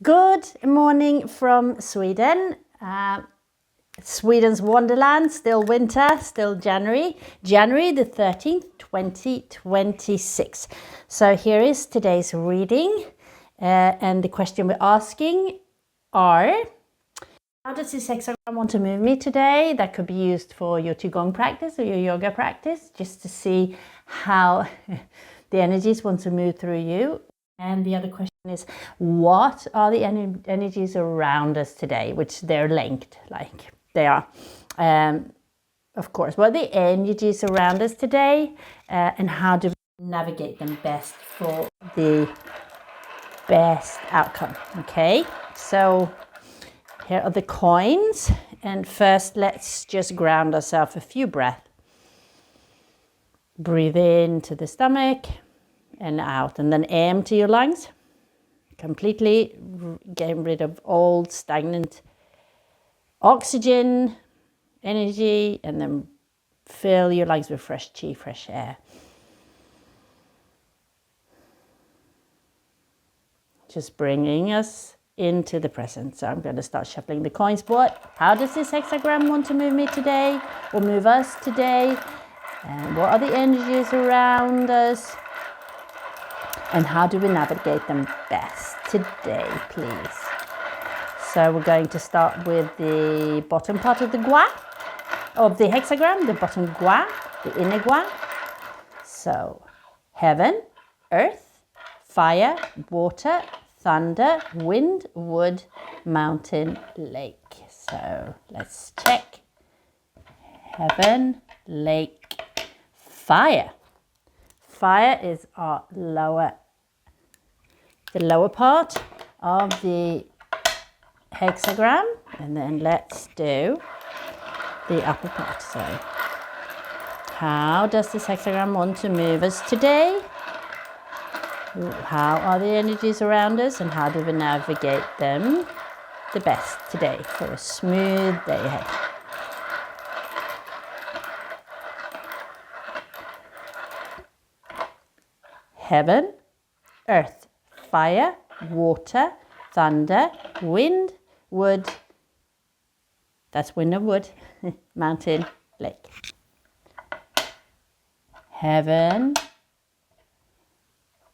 Good morning from Sweden. Sweden's wonderland, still winter, still January the 13th, 2026. So here is today's reading, and the question we're asking are, how does this hexagram want to move me today? That could be used for your Qigong practice or your yoga practice, just to see how the energies want to move through you. And the other question is, what are the energies around us today, which they're linked, like they are. Of course, what are the energies around us today, and how do we navigate them best for the best outcome? Okay, so here are the coins, and first let's just ground ourselves a few breaths. Breathe into the stomach and out, and then empty your lungs completely, getting rid of old stagnant oxygen, energy, and then fill your lungs with fresh chi, fresh air. Just bringing us into the present. So I'm going to start shuffling the coins. How does this hexagram want to move me today, or move us today? And what are the energies around us? And how do we navigate them best today, please? So we're going to start with the bottom part of the gua, of the hexagram, the bottom gua, the inner gua. So heaven, earth, fire, water, thunder, wind, wood, mountain, lake. So let's check. Heaven, lake, fire. Fire is our the lower part of the hexagram, and then let's do the upper part. So how does this hexagram want to move us today? How are the energies around us, and how do we navigate them the best today for a smooth day ahead? Heaven, earth, fire, water, thunder, wind, wood, that's wind and wood, mountain, lake. Heaven,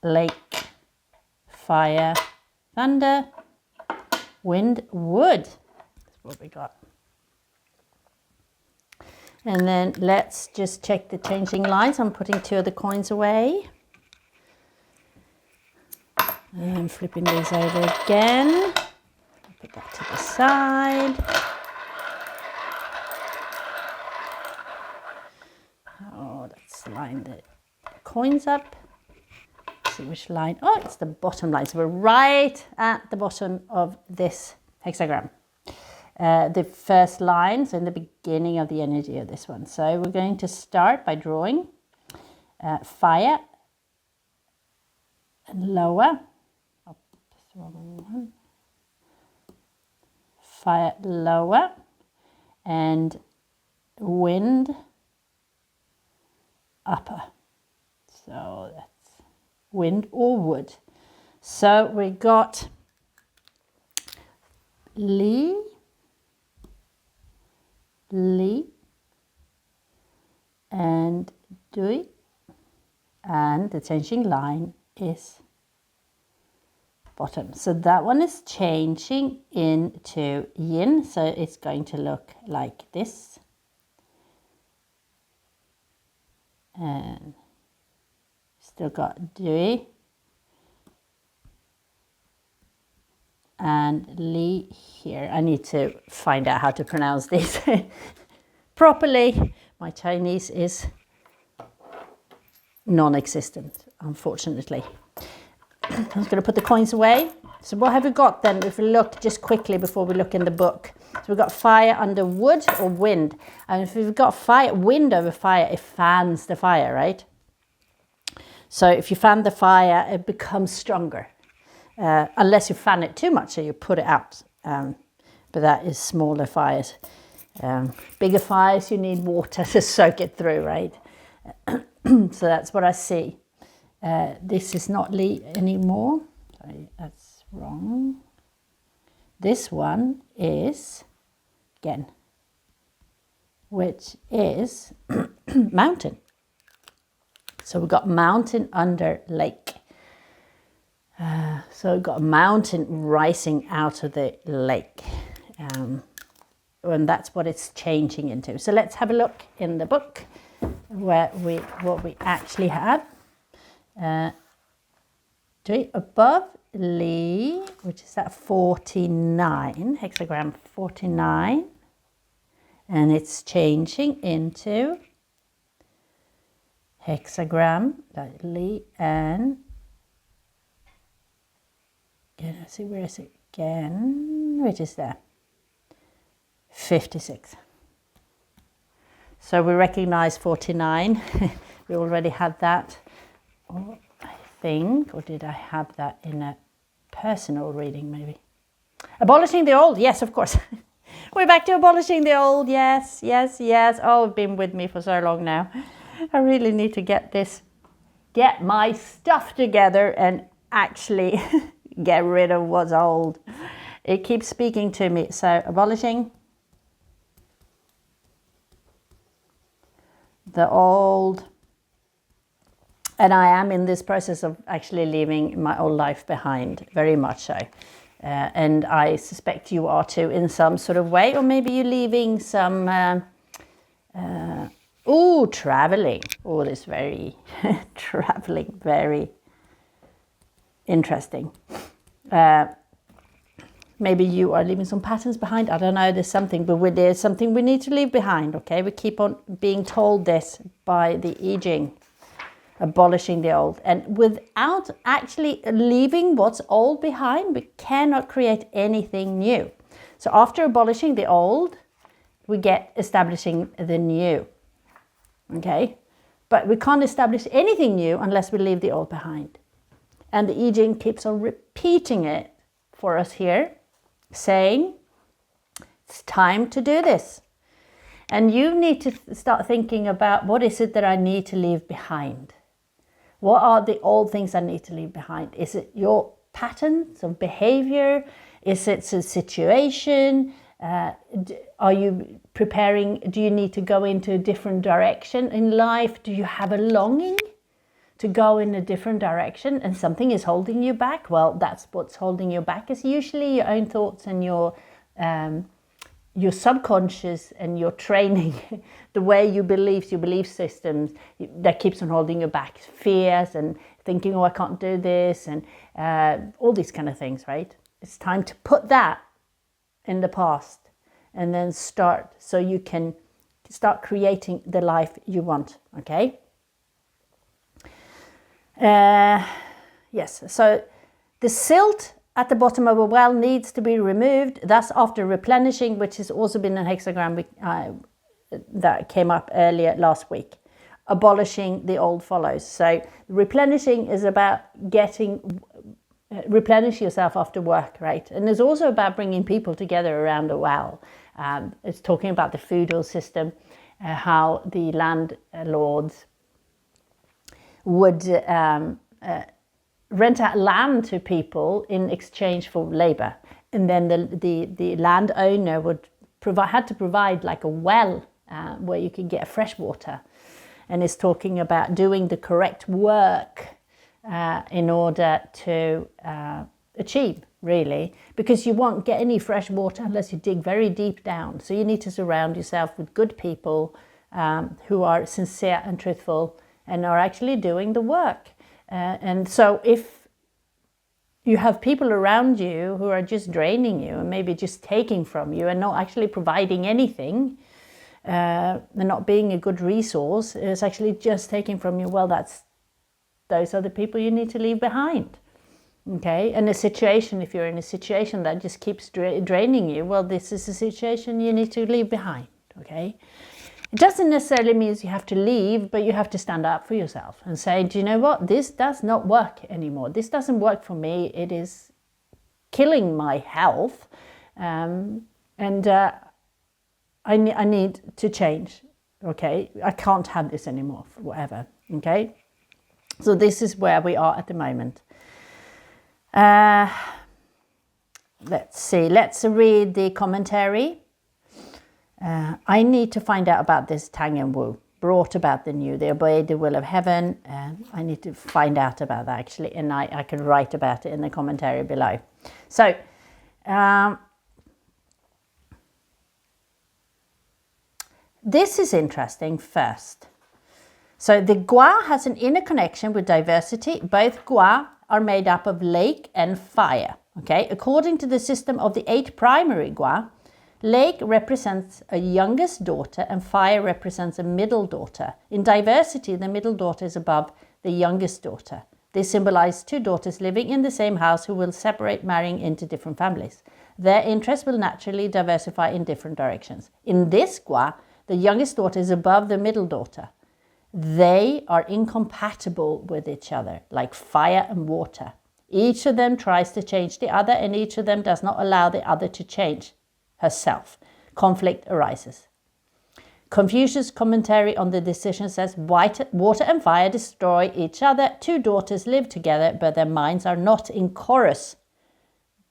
lake, fire, thunder, wind, wood. That's what we got. And then let's just check the changing lines. I'm putting two of the coins away. And flipping these over again. Put that to the side. Oh, let's line the coins up. See which line. Oh, it's the bottom line. So we're right at the bottom of this hexagram. The first line, so in the beginning of the energy of this one. So we're going to start by drawing fire and lower. Fire lower, and wind upper. So that's wind or wood. So we got Li, and Dui, and the changing line is bottom. So that one is changing into yin, so it's going to look like this. And still got Dui and Li here. I need to find out how to pronounce these properly. My Chinese is non-existent, unfortunately. I'm just going to put the coins away. So what have we got then, if we look just quickly before we look in the book? So we've got fire under wood or wind. And if we've got fire, wind over fire, it fans the fire, right? So if you fan the fire, it becomes stronger. Unless you fan it too much, so you put it out. But that is smaller fires. Bigger fires, you need water to soak it through, right? So that's what I see. This is not Li anymore. Sorry, that's wrong. This one is, again, which is mountain. So we've got mountain under lake. So we've got a mountain rising out of the lake. And that's what it's changing into. So let's have a look in the book what we actually have. Above Lee, which is at 49, hexagram 49. And it's changing into hexagram, Lee, and again, let's see, where is it again? Which is there? 56. So we recognize 49. We already had that. Oh, I think, or did I have that in a personal reading maybe? Abolishing the old, yes, of course. We're back to abolishing the old, yes, yes, yes. Oh, it's been with me for so long now. I really need to get my stuff together and actually get rid of what's old. It keeps speaking to me. So abolishing the old. And I am in this process of actually leaving my old life behind, very much so. And I suspect you are too in some sort of way, or maybe you're leaving some, traveling. Oh, this very, traveling, very interesting. Maybe you are leaving some patterns behind. I don't know, there's something, but there's something we need to leave behind, okay? We keep on being told this by the I Ching. Abolishing the old. And without actually leaving what's old behind, we cannot create anything new. So after abolishing the old, we get establishing the new. Okay? But we can't establish anything new unless we leave the old behind. And the I Ching keeps on repeating it for us here, saying, it's time to do this. And you need to start thinking about, what is it that I need to leave behind? What are the old things I need to leave behind? Is it your patterns of behavior? Is it a situation? Are you preparing? Do you need to go into a different direction in life? Do you have a longing to go in a different direction and something is holding you back? Well, that's what's holding you back, is usually your own thoughts and your subconscious and your training, the way you believe, your belief systems, that keeps on holding you back. Fears and thinking, oh, I can't do this, and all these kind of things, right? It's time to put that in the past and then start, so you can start creating the life you want, okay? Yes, so the silt at the bottom of a well needs to be removed. Thus, after replenishing, which has also been a hexagram that came up earlier last week, abolishing the old follows. So replenishing is about replenish yourself after work, right? And it's also about bringing people together around a well. It's talking about the feudal system, how the landlords would rent out land to people in exchange for labor, and then the landowner had to provide like a well where you could get fresh water. And it's talking about doing the correct work in order to achieve, really, because you won't get any fresh water unless you dig very deep down. So you need to surround yourself with good people who are sincere and truthful and are actually doing the work. And so if you have people around you who are just draining you and maybe just taking from you and not actually providing anything, and not being a good resource, it's actually just taking from you, well, those are the people you need to leave behind. Okay, and if you're in a situation that just keeps draining you, well, this is a situation you need to leave behind. Okay. It doesn't necessarily mean you have to leave, but you have to stand up for yourself and say, do you know what? This does not work anymore. This doesn't work for me. It is killing my health. And I need to change. Okay. I can't have this anymore forever. Okay. So this is where we are at the moment. let's see. Let's read the commentary. I need to find out about this Tang and Wu. Brought about the new. They obeyed the will of heaven. I need to find out about that actually. And I can write about it in the commentary below. So, this is interesting first. So the Gua has an inner connection with diversity. Both Gua are made up of lake and fire. Okay, according to the system of the 8 primary Gua, lake represents a youngest daughter and fire represents a middle daughter. In diversity, the middle daughter is above the youngest daughter. They symbolize 2 daughters living in the same house who will separate, marrying into different families. Their interests will naturally diversify in different directions. In this Gua, the youngest daughter is above the middle daughter. They are incompatible with each other, like fire and water. Each of them tries to change the other, and each of them does not allow the other to change herself. Conflict arises. Confucius' commentary on the decision says, water and fire destroy each other. 2 daughters live together, but their minds are not in chorus.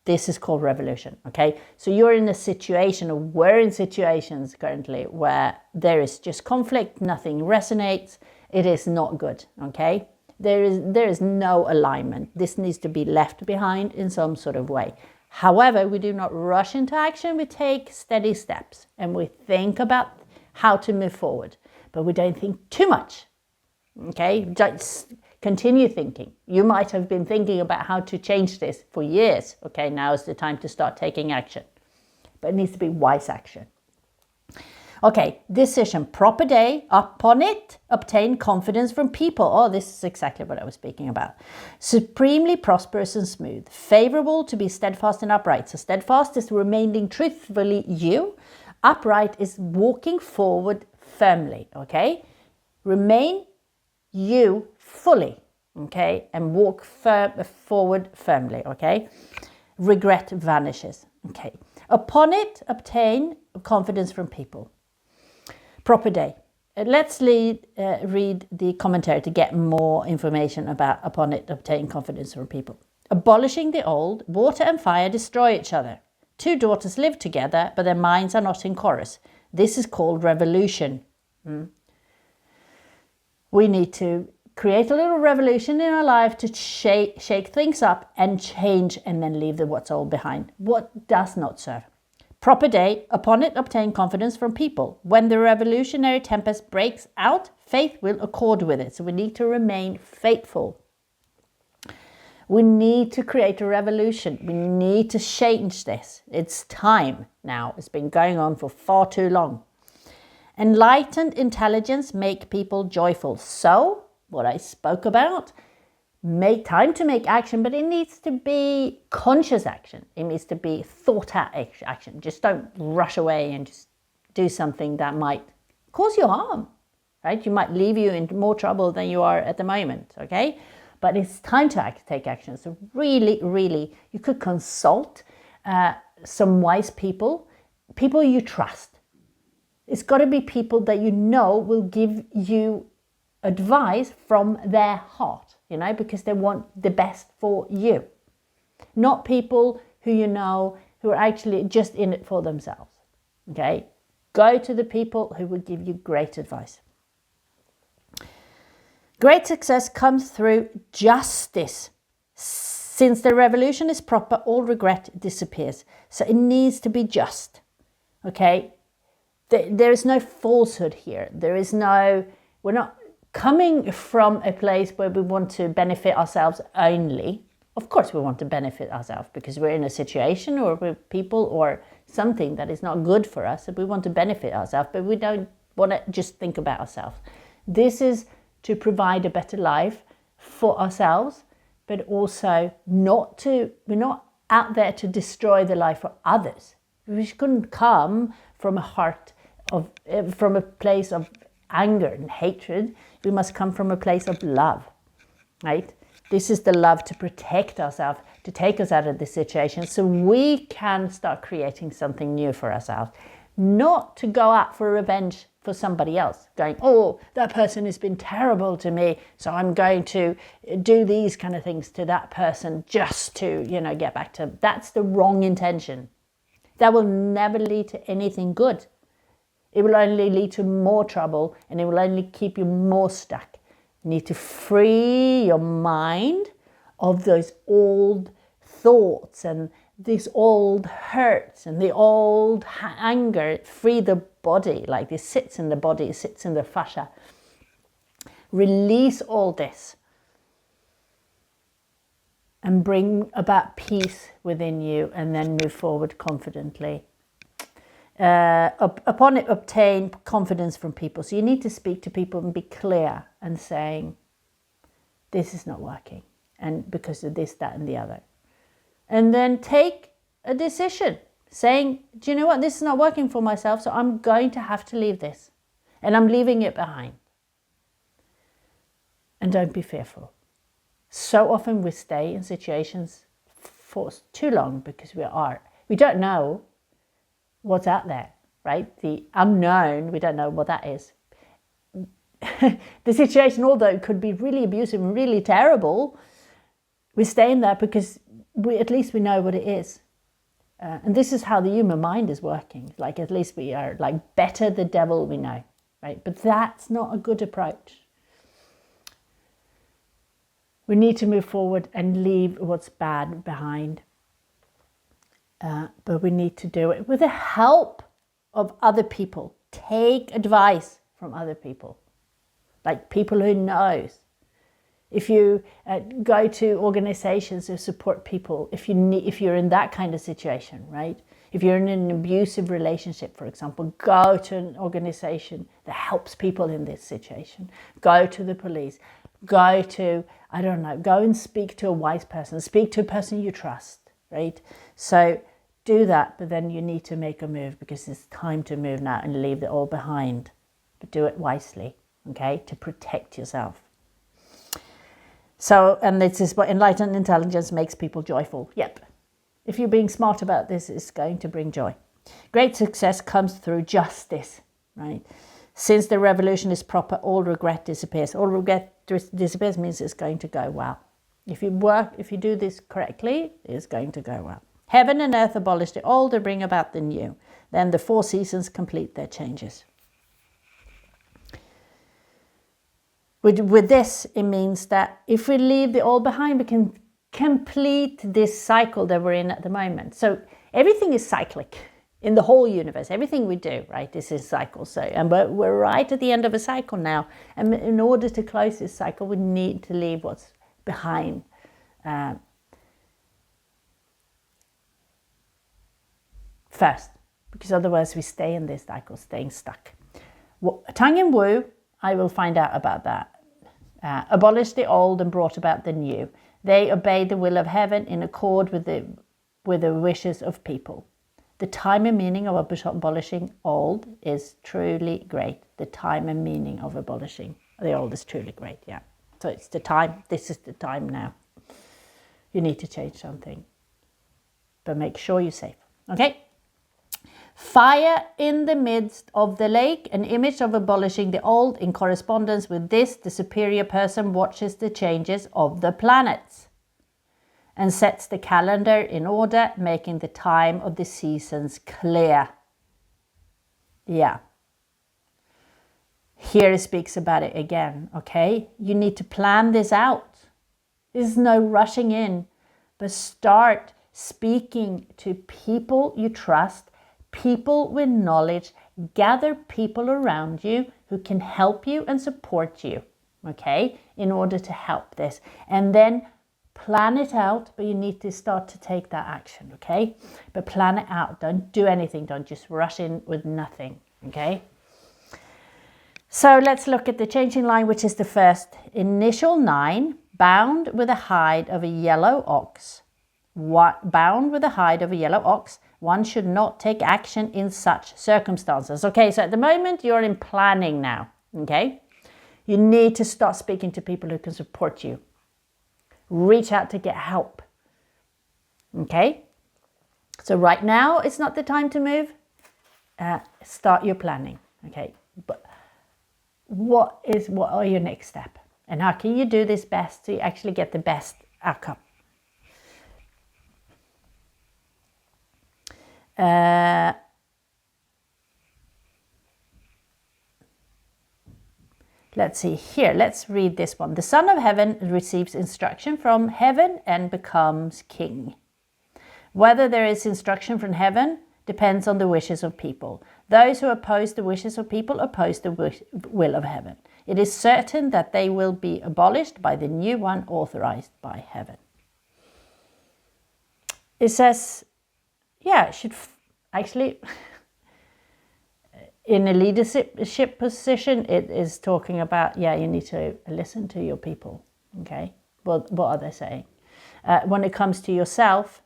This is called revolution, okay? So you're in a situation, or we're in situations currently where there is just conflict, nothing resonates. It is not good, okay? There is no alignment. This needs to be left behind in some sort of way. However, we do not rush into action. We take steady steps and we think about how to move forward, but we don't think too much, okay? Just continue thinking. You might have been thinking about how to change this for years. Okay, now is the time to start taking action. But it needs to be wise action. Okay, decision. Proper day. Upon it, obtain confidence from people. Oh, this is exactly what I was speaking about. Supremely prosperous and smooth. Favorable to be steadfast and upright. So steadfast is remaining truthfully you. Upright is walking forward firmly. Okay, remain you fully, okay, and walk forward firmly, okay. Regret vanishes, okay. Upon it, obtain confidence from people. Proper day. Let's read the commentary to get more information about upon it, obtain confidence from people. Abolishing the old, water and fire destroy each other. 2 daughters live together, but their minds are not in chorus. This is called revolution. We need to create a little revolution in our life to shake things up and change, and then leave the what's old behind. What does not serve. Proper day. Upon it, obtain confidence from people. When the revolutionary tempest breaks out, faith will accord with it. So we need to remain faithful. We need to create a revolution. We need to change this. It's time now. It's been going on for far too long. Enlightened intelligence make people joyful. So, what I spoke about, make time to make action, but it needs to be conscious action. It needs to be thought out action. Just don't rush away and just do something that might cause you harm, right? You might leave you in more trouble than you are at the moment, okay? But it's time to take action. So really, really, you could consult some wise people you trust. It's got to be people that you know will give you advice from their heart, you know, because they want the best for you. Not people who you know who are actually just in it for themselves, okay? Go to the people who will give you great advice. Great success comes through justice. Since the revolution is proper, all regret disappears. So it needs to be just, okay? There is no falsehood here. We're not coming from a place where we want to benefit ourselves only. Of course we want to benefit ourselves because we're in a situation or with people or something that is not good for us. So we want to benefit ourselves, but we don't want to just think about ourselves. This is to provide a better life for ourselves, but also we're not out there to destroy the life for others. We couldn't come from from a place of anger and hatred. We must come from a place of love, right? This is the love to protect ourselves, to take us out of this situation so we can start creating something new for ourselves. Not to go out for revenge for somebody else, going, oh, that person has been terrible to me, so I'm going to do these kind of things to that person just to, get back to them. That's the wrong intention. That will never lead to anything good. It will only lead to more trouble, and it will only keep you more stuck. You need to free your mind of those old thoughts and these old hurts and the old anger. Free the body, like this sits in the body, it sits in the fascia. Release all this and bring about peace within you, and then move forward confidently. Upon it, obtain confidence from people. So you need to speak to people and be clear and saying, this is not working, and because of this, that, and the other. And then take a decision saying, do you know what, this is not working for myself, so I'm going to have to leave this, and I'm leaving it behind. And don't be fearful. So often we stay in situations for too long because we don't know what's out there, right? The unknown, we don't know what that is. The situation, although it could be really abusive and really terrible, we stay in there because at least we know what it is. And this is how the human mind is working. Like, at least we are better the devil we know, right? But that's not a good approach. We need to move forward and leave what's bad behind. But we need to do it with the help of other people. Take advice from other people, like people who knows. If you go to organizations who support people, if you're in that kind of situation, right? If you're in an abusive relationship, for example, go to an organization that helps people in this situation. Go to the police. Go to, go and speak to a wise person. Speak to a person you trust, right? So do that, but then you need to make a move, because it's time to move now and leave it all behind. But do it wisely, okay? To protect yourself. So, and this is what enlightened intelligence makes people joyful. Yep. If you're being smart about this, it's going to bring joy. Great success comes through justice, right? Since the revolution is proper, all regret disappears. All regret disappears means it's going to go well. If you do this correctly, it's going to go well. Heaven and earth abolish the old to bring about the new. Then the 4 seasons complete their changes. With this, it means that if we leave the old behind, we can complete this cycle that we're in at the moment. So everything is cyclic in the whole universe. Everything we do, right, this is cycle. So, and we're right at the end of a cycle now. And in order to close this cycle, we need to leave what's behind. First, because otherwise we stay in this cycle, staying stuck. Tongue and Wu, I will find out about that. Abolished the old and brought about the new. They obeyed the will of heaven in accord with the wishes of people. The time and meaning of abolishing old is truly great. The time and meaning of abolishing the old is truly great, yeah. So it's the time, this is the time now. You need to change something. But make sure you're safe, okay? Fire in the midst of the lake, an image of abolishing the old. In correspondence with this, the superior person watches the changes of the planets and sets the calendar in order, making the time of the seasons clear. Yeah. Here it speaks about it again, okay? You need to plan this out. There's no rushing in, but start speaking to people you trust, people with knowledge. Gather people around you who can help you and support you, okay, in order to help this. And then plan it out, but you need to start to take that action, okay? But plan it out. Don't do anything. Don't just rush in with nothing, okay? So let's look at the changing line, which is the first initial 9, bound with a hide of a yellow ox. Bound with the hide of a yellow ox, one should not take action in such circumstances. Okay, so at the moment you're in planning now, okay? You need to start speaking to people who can support you. Reach out to get help, okay? So right now it's not the time to move. Start your planning, okay? But what are your next step? And how can you do this best to actually get the best outcome? Let's see here. Let's read this one. The Son of Heaven receives instruction from heaven and becomes king. Whether there is instruction from heaven depends on the wishes of people. Those who oppose the wishes of people oppose the will of heaven. It is certain that they will be abolished by the new one authorized by heaven. It says, yeah, it should actually, in a leadership position, it is talking about, yeah, you need to listen to your people. Okay, what are they saying? When it comes to yourself,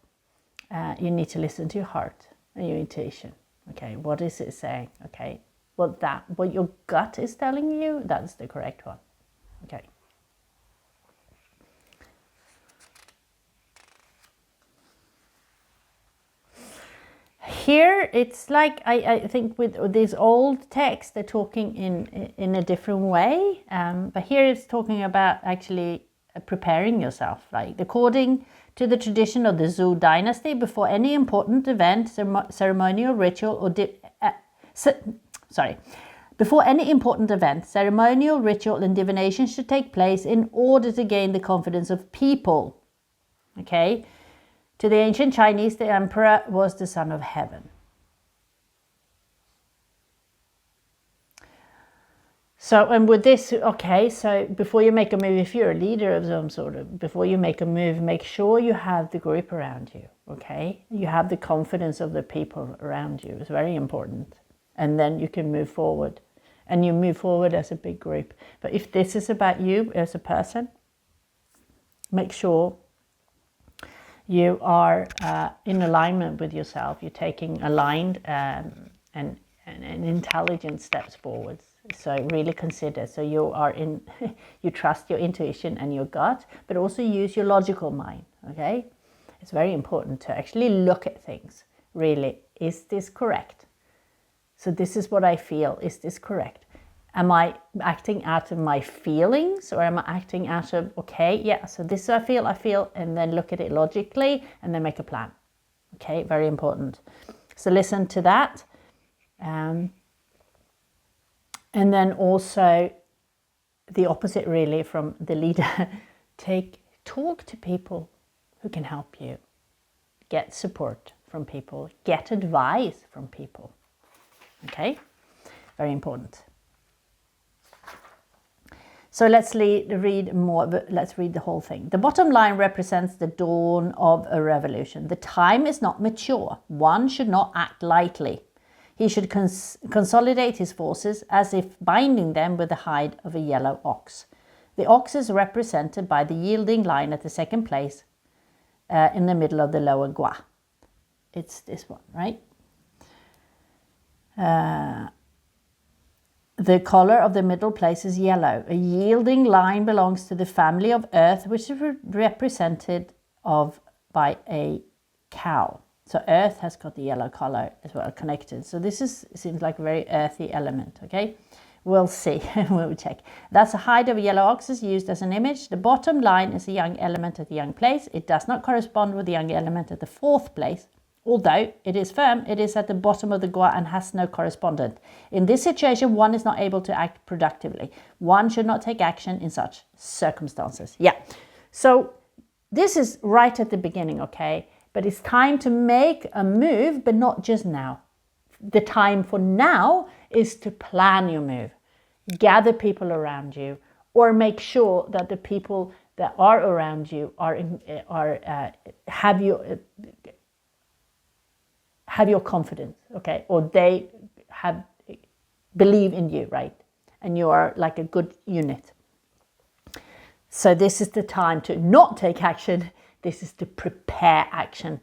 you need to listen to your heart and your intuition. Okay, what is it saying? Okay, what your gut is telling you, that's the correct one. Okay. Here it's like I think with these old texts they're talking in a different way, but here it's talking about actually preparing yourself, like according to the tradition of the Zhou dynasty, before any important event, ceremonial ritual or before any important event, ceremonial ritual and divination should take place in order to gain the confidence of people. Okay. To the ancient Chinese, the emperor was the son of heaven. So, and with this, okay, so before you make a move, if you're a leader of some sort of, before you make a move, make sure you have the group around you, okay? You have the confidence of the people around you. It's very important. And then you can move forward. And you move forward as a big group. But if this is about you as a person, make sure you are in alignment with yourself. You're taking aligned and intelligent steps forwards. So really consider. So you are in, you trust your intuition and your gut, but also use your logical mind. Okay, it's very important to actually look at things. Really, is this correct? So this is what I feel. Is this correct? Am I acting out of my feelings, or am I acting out of, okay, yeah, so this I feel, and then look at it logically and then make a plan. Okay, very important. So listen to that. And then also the opposite really from the leader. Talk to people who can help you. Get support from people. Get advice from people. Okay, very important. So let's read more, but let's read the whole thing. The bottom line represents the dawn of a revolution. The time is not mature. One should not act lightly. He should consolidate his forces as if binding them with the hide of a yellow ox. The ox is represented by the yielding line at the second place in the middle of the lower gua. It's this one, right? The color of the middle place is yellow. A yielding line belongs to the family of earth, which is represented by a cow. So earth has got the yellow color as well connected. So this seems like a very earthy element, okay? We'll see, we'll check. That's a hide of a yellow ox is used as an image. The bottom line is a young element at the young place. It does not correspond with the young element at the fourth place. Although it is firm, it is at the bottom of the gua and has no correspondent. In this situation, one is not able to act productively. One should not take action in such circumstances. Yeah, so this is right at the beginning, okay? But it's time to make a move, but not just now. The time for now is to plan your move. Gather people around you, or make sure that the people that are around you have your confidence, okay? Or they believe in you, right? And you are like a good unit. So this is the time to not take action. This is to prepare action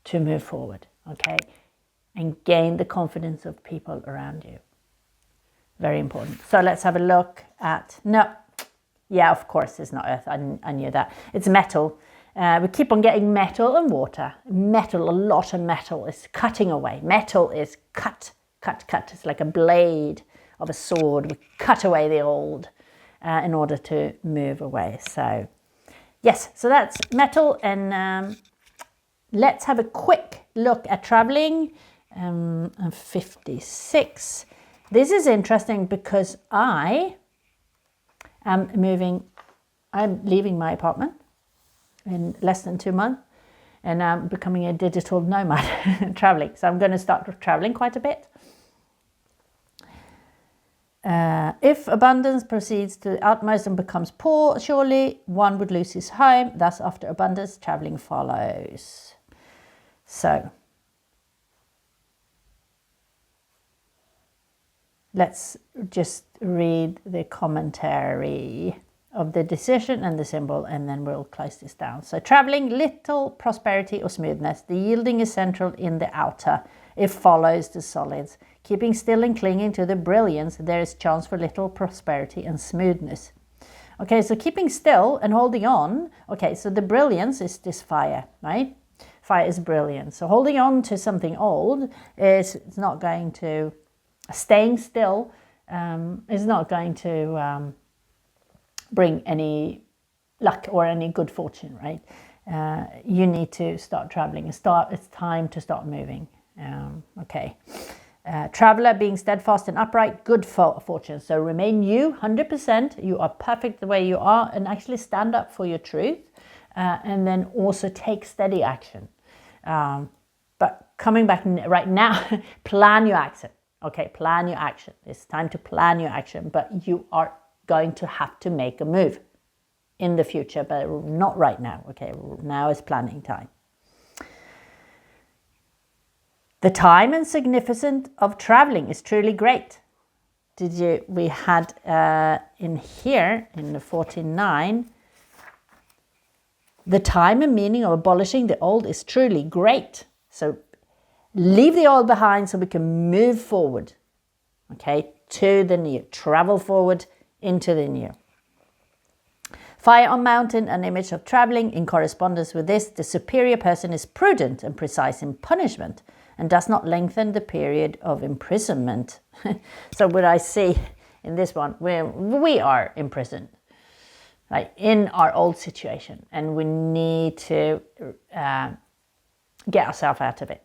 to move forward, okay? And gain the confidence of people around you. Very important. So let's have a look at, yeah, of course it's not earth, I knew that. It's metal. We keep on getting metal and water. Metal, a lot of metal is cutting away. Metal is cut. It's like a blade of a sword. We cut away the old in order to move away. So yes, so that's metal. And let's have a quick look at traveling. 56. This is interesting because I'm leaving my apartment in less than 2 months, and I'm becoming a digital nomad traveling. So I'm going to start traveling quite a bit. If abundance proceeds to the utmost and becomes poor, surely one would lose his home. Thus, after abundance, traveling follows. So let's just read the commentary of the decision and the symbol, and then we'll close this down. So traveling, little prosperity or smoothness. The yielding is central in the outer. It follows the solids. Keeping still and clinging to the brilliance, there is chance for little prosperity and smoothness. Okay, so keeping still and holding on. Okay, so the brilliance is this fire, right? Fire is brilliance. So holding on to something old is not going to, staying still is not going to bring any luck or any good fortune, right? You need to start traveling. It's time to start moving. Okay. Traveler, being steadfast and upright, good fortune. So remain you, 100%. You are perfect the way you are, and actually stand up for your truth. And then also take steady action. But coming back right now, plan your action. Okay, plan your action. It's time to plan your action, but you are going to have to make a move in the future, but not right now. Okay, now is planning time. The time and significance of traveling is truly great. We had in here, in the 49, the time and meaning of abolishing the old is truly great. So leave the old behind so we can move forward, okay, to the new. Travel forward into the new. Fire on mountain, an image of traveling. In correspondence with this, the superior person is prudent and precise in punishment and does not lengthen the period of imprisonment. So what I see in this one, we are imprisoned, like in our old situation, and we need to get ourselves out of it.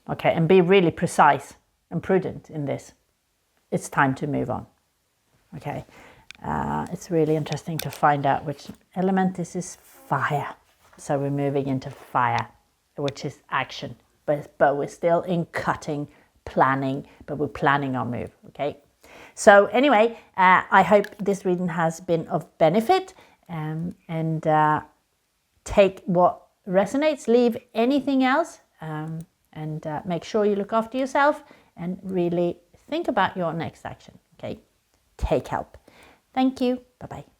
Okay, and be really precise and prudent in this. It's time to move on. Okay, it's really interesting to find out which element this is. Fire. So we're moving into fire, which is action, but we're still in cutting, planning, but we're planning our move. Okay. So anyway, I hope this reading has been of benefit, and take what resonates, leave anything else, and make sure you look after yourself and really think about your next action. Okay, take help. Thank you. Bye-bye.